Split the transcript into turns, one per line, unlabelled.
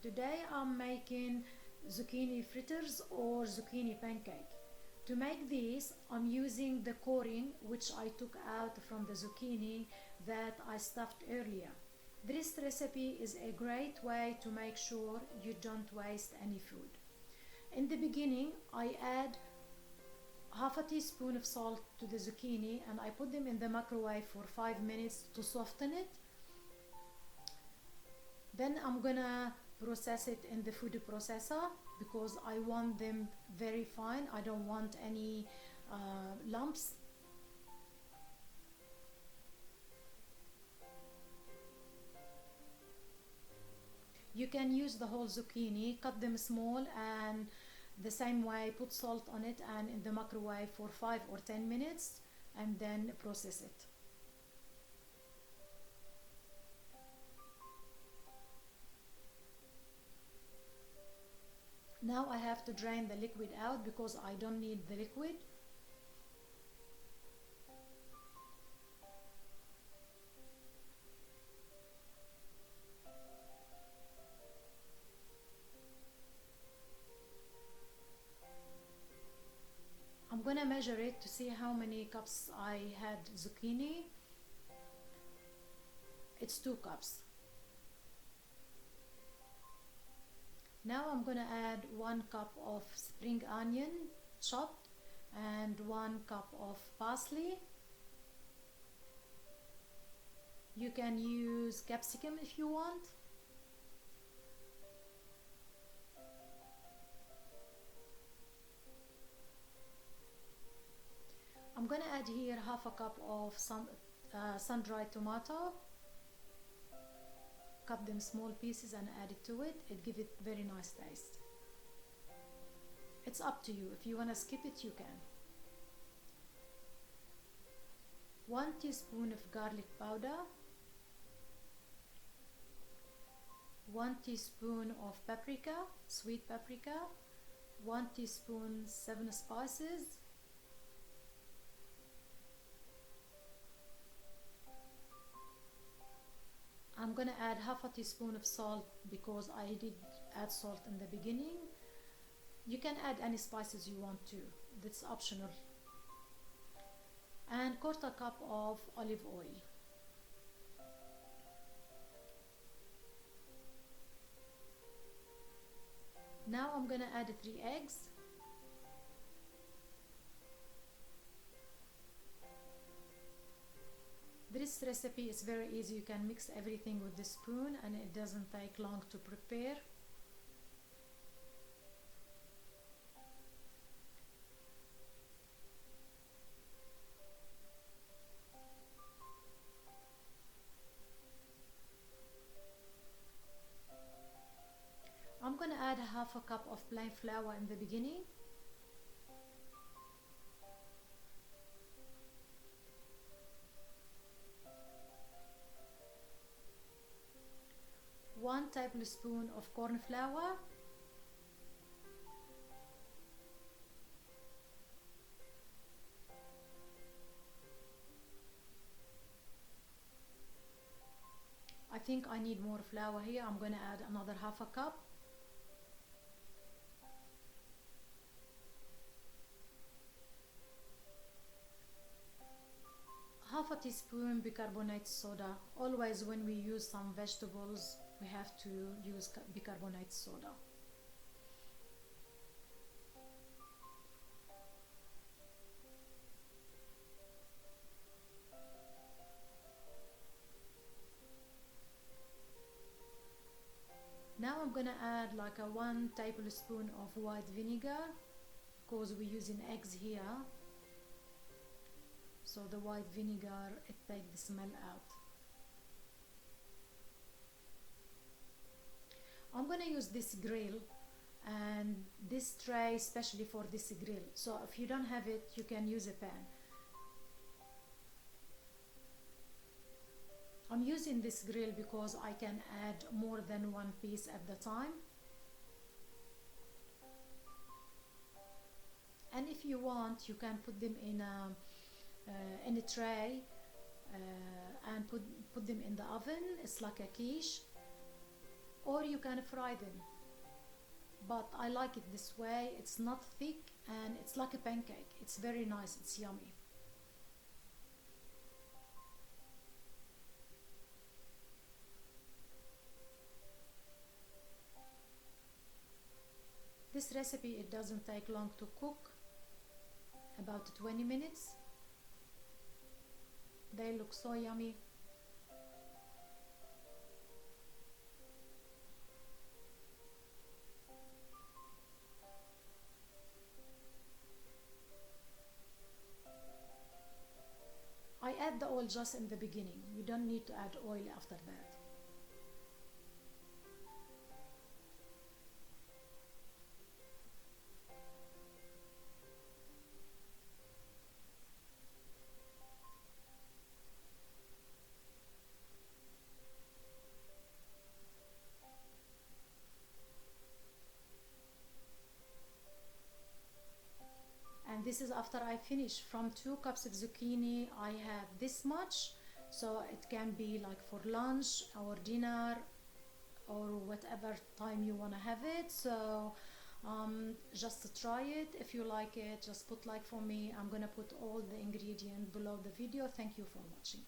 Today I'm making zucchini fritters or zucchini pancake. To make these, I'm using the coring which I took out from the zucchini that I stuffed earlier. This recipe is a great way to make sure you don't waste any food. In the beginning, I add half a teaspoon of salt to the zucchini and I put them in the microwave for 5 minutes to soften it. Then I'm gonna process it in the food processor because I want them very fine. I don't want any lumps. You can use the whole zucchini, cut them small, and the same way put salt on it and in the microwave for 5 or 10 minutes and then process it. Now I have to drain the liquid out because I don't need the liquid. I'm gonna measure it to see how many cups I had zucchini. It's 2 cups. Now I'm gonna add 1 cup of spring onion chopped and 1 cup of parsley. You can use capsicum if you want. I'm gonna add here half a cup of sun-dried tomato. Cut them small pieces and add it to it. It gives it very nice taste. It's up to you. If you wanna skip it, you can. 1 teaspoon of garlic powder. 1 teaspoon of paprika, sweet paprika. 1 teaspoon 7 spices. I'm gonna add half a teaspoon of salt because I did add salt in the beginning. You can add any spices you want to, that's optional. And 1/4 cup of olive oil. Now I'm gonna add 3 eggs. This recipe is very easy. You can mix everything with the spoon and it doesn't take long to prepare. I'm gonna add half a cup of plain flour in the beginning. One tablespoon of corn flour. I think I need more flour here. I'm gonna add another half a cup. Half a teaspoon bicarbonate soda. Always when we use some vegetables, we have to use bicarbonate soda. Now I'm gonna add like a 1 tablespoon of white vinegar because we're using eggs here. So the white vinegar, it takes the smell out. I'm gonna use this grill and this tray especially for this grill. So if you don't have it, you can use a pan. I'm using this grill because I can add more than 1 piece at the time. And if you want, you can put them in a tray and put them in the oven. It's like a quiche. or you can fry them, but I like it this way. It's not thick and it's like a pancake. It's very nice, it's yummy. This recipe, it doesn't take long to cook, about 20 minutes. They look so yummy. I add the oil just in the beginning. You don't need to add oil after that. And this is after I finish. From 2 cups of zucchini I have this much, so it can be like for lunch or dinner or whatever time you want to have it. So just try it. If you like it, just put like for me. I'm gonna put all the ingredients below the video. Thank you for watching.